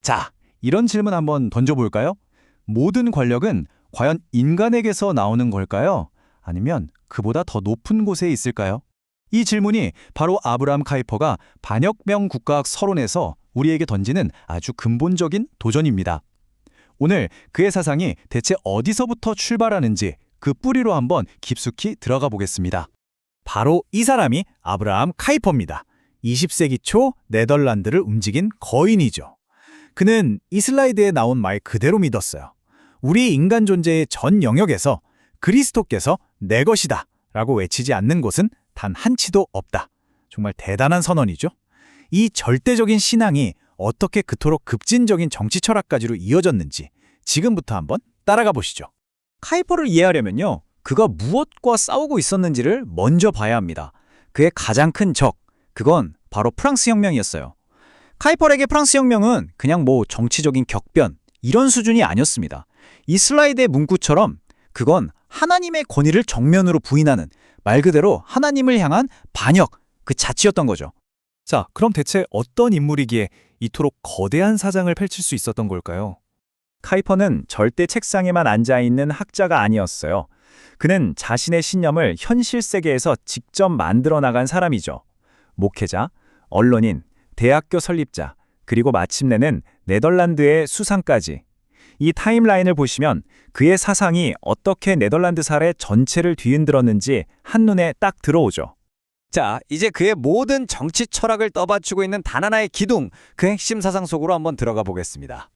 자, 이런 질문 한번 던져볼까요? 모든 권력은 과연 인간에게서 나오는 걸까요? 아니면 그보다 더 높은 곳에 있을까요? 이 질문이 바로 아브라함 카이퍼가 반혁명 국가학 서론에서 우리에게 던지는 아주 근본적인 도전입니다. 오늘 그의 사상이 대체 어디서부터 출발하는지 그 뿌리로 한번 깊숙이 들어가 보겠습니다. 바로 이 사람이 아브라함 카이퍼입니다. 20세기 초 네덜란드를 움직인 거인이죠. 그는 이 슬라이드에 나온 말 그대로 믿었어요. 우리 인간 존재의 전 영역에서 그리스도께서 내 것이다 라고 외치지 않는 곳은 단 한 치도 없다. 정말 대단한 선언이죠. 이 절대적인 신앙이 어떻게 그토록 급진적인 정치 철학까지로 이어졌는지 지금부터 한번 따라가 보시죠. 카이퍼를 이해하려면요, 그가 무엇과 싸우고 있었는지를 먼저 봐야 합니다. 그의 가장 큰 적, 그건 바로 프랑스 혁명이었어요. 카이퍼에게 프랑스 혁명은 그냥 정치적인 격변, 이런 수준이 아니었습니다. 이 슬라이드의 문구처럼 그건 하나님의 권위를 정면으로 부인하는, 말 그대로 하나님을 향한 반역, 그 자체였던 거죠. 자, 그럼 대체 어떤 인물이기에 이토록 거대한 사장을 펼칠 수 있었던 걸까요? 카이퍼는 절대 책상에만 앉아있는 학자가 아니었어요. 그는 자신의 신념을 현실 세계에서 직접 만들어 나간 사람이죠. 목회자, 언론인, 대학교 설립자, 그리고 마침내는 네덜란드의 수상까지. 이 타임라인을 보시면 그의 사상이 어떻게 네덜란드 사회 전체를 뒤흔들었는지 한눈에 딱 들어오죠. 자, 이제 그의 모든 정치 철학을 떠받치고 있는 단 하나의 기둥, 그 핵심 사상 속으로 한번 들어가 보겠습니다.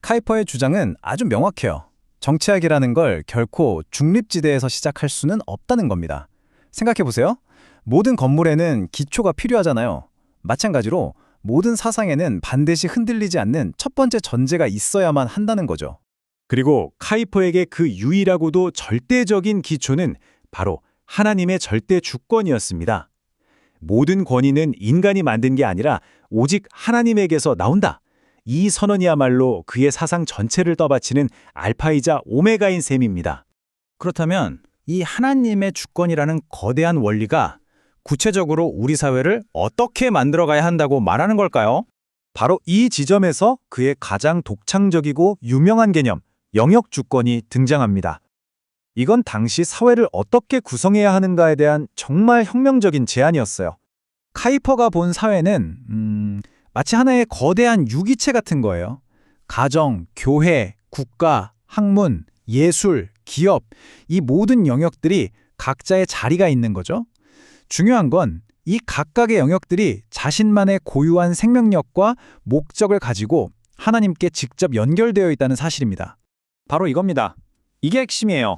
카이퍼의 주장은 아주 명확해요. 정치학이라는 걸 결코 중립지대에서 시작할 수는 없다는 겁니다. 생각해보세요. 모든 건물에는 기초가 필요하잖아요. 마찬가지로 모든 사상에는 반드시 흔들리지 않는 첫 번째 전제가 있어야만 한다는 거죠. 그리고 카이퍼에게 그 유일하고도 절대적인 기초는 바로 하나님의 절대 주권이었습니다. 모든 권위는 인간이 만든 게 아니라 오직 하나님에게서 나온다. 이 선언이야말로 그의 사상 전체를 떠받치는 알파이자 오메가인 셈입니다. 그렇다면 이 하나님의 주권이라는 거대한 원리가 구체적으로 우리 사회를 어떻게 만들어가야 한다고 말하는 걸까요? 바로 이 지점에서 그의 가장 독창적이고 유명한 개념, 영역 주권이 등장합니다. 이건 당시 사회를 어떻게 구성해야 하는가에 대한 정말 혁명적인 제안이었어요. 카이퍼가 본 사회는 마치 하나의 거대한 유기체 같은 거예요. 가정, 교회, 국가, 학문, 예술, 기업, 이 모든 영역들이 각자의 자리가 있는 거죠. 중요한 건 이 각각의 영역들이 자신만의 고유한 생명력과 목적을 가지고 하나님께 직접 연결되어 있다는 사실입니다. 바로 이겁니다. 이게 핵심이에요.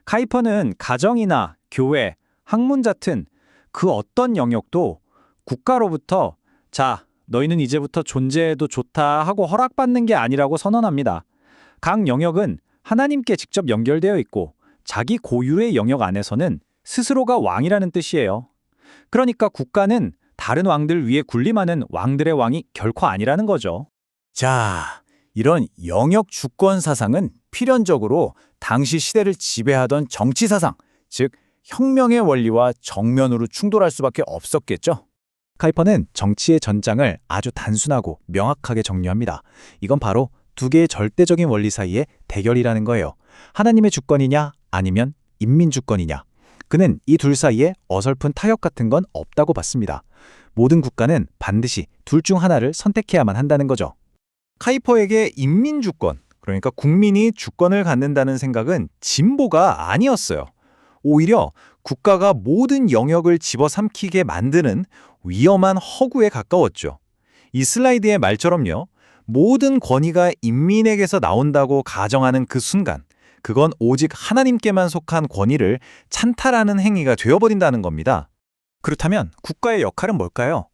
카이퍼는 가정이나 교회, 학문 같은 그 어떤 영역도 국가로부터 자, 너희는 이제부터 존재해도 좋다 하고 허락받는 게 아니라고 선언합니다. 각 영역은 하나님께 직접 연결되어 있고 자기 고유의 영역 안에서는 스스로가 왕이라는 뜻이에요. 그러니까 국가는 다른 왕들 위에 군림하는 왕들의 왕이 결코 아니라는 거죠. 자, 이런 영역 주권 사상은 필연적으로 당시 시대를 지배하던 정치 사상, 즉 혁명의 원리와 정면으로 충돌할 수밖에 없었겠죠. 카이퍼는 정치의 전장을 아주 단순하고 명확하게 정리합니다. 이건 바로 두 개의 절대적인 원리 사이의 대결이라는 거예요. 하나님의 주권이냐 아니면 인민 주권이냐. 그는 이 둘 사이에 어설픈 타협 같은 건 없다고 봤습니다. 모든 국가는 반드시 둘 중 하나를 선택해야만 한다는 거죠. 카이퍼에게 인민 주권, 그러니까 국민이 주권을 갖는다는 생각은 진보가 아니었어요. 오히려 국가가 모든 영역을 집어삼키게 만드는 위험한 허구에 가까웠죠. 이 슬라이드의 말처럼요. 모든 권위가 인민에게서 나온다고 가정하는 그 순간, 그건 오직 하나님께만 속한 권위를 찬탈하는 행위가 되어버린다는 겁니다. 그렇다면 국가의 역할은 뭘까요?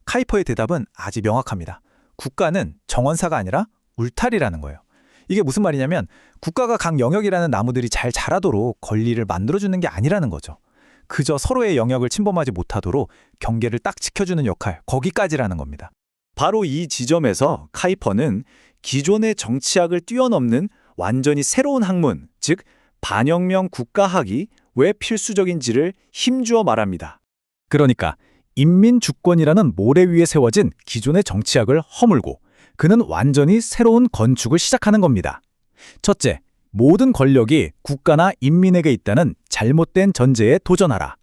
카이퍼의 대답은 아주 명확합니다. 국가는 정원사가 아니라 울타리라는 거예요. 이게 무슨 말이냐면 국가가 각 영역이라는 나무들이 잘 자라도록 권리를 만들어주는 게 아니라는 거죠. 그저 서로의 영역을 침범하지 못하도록 경계를 딱 지켜주는 역할, 거기까지라는 겁니다. 바로 이 지점에서 카이퍼는 기존의 정치학을 뛰어넘는 완전히 새로운 학문, 즉 반혁명 국가학이 왜 필수적인지를 힘주어 말합니다. 그러니까 인민주권이라는 모래 위에 세워진 기존의 정치학을 허물고 그는 완전히 새로운 건축을 시작하는 겁니다. 첫째, 모든 권력이 국가나 인민에게 있다는 잘못된 전제에 도전하라.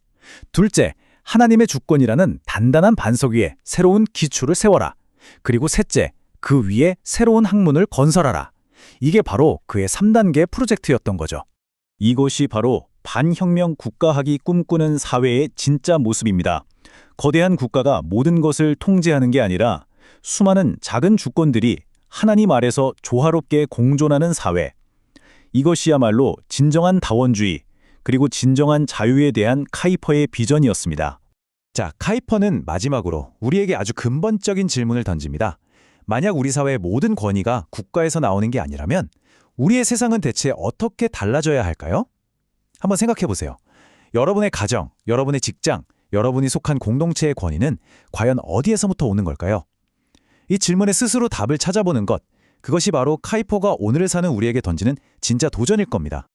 둘째, 하나님의 주권이라는 단단한 반석 위에 새로운 기초를 세워라. 그리고 셋째, 그 위에 새로운 학문을 건설하라. 이게 바로 그의 3단계 프로젝트였던 거죠. 이것이 바로 반혁명 국가학이 꿈꾸는 사회의 진짜 모습입니다. 거대한 국가가 모든 것을 통제하는 게 아니라 수많은 작은 주권들이 하나님 아래서 조화롭게 공존하는 사회. 이것이야말로 진정한 다원주의, 그리고 진정한 자유에 대한 카이퍼의 비전이었습니다. 자, 카이퍼는 마지막으로 우리에게 아주 근본적인 질문을 던집니다. 만약 우리 사회의 모든 권위가 국가에서 나오는 게 아니라면 우리의 세상은 대체 어떻게 달라져야 할까요? 한번 생각해 보세요. 여러분의 가정, 여러분의 직장, 여러분이 속한 공동체의 권위는 과연 어디에서부터 오는 걸까요? 이 질문에 스스로 답을 찾아보는 것, 그것이 바로 카이퍼가 오늘을 사는 우리에게 던지는 진짜 도전일 겁니다.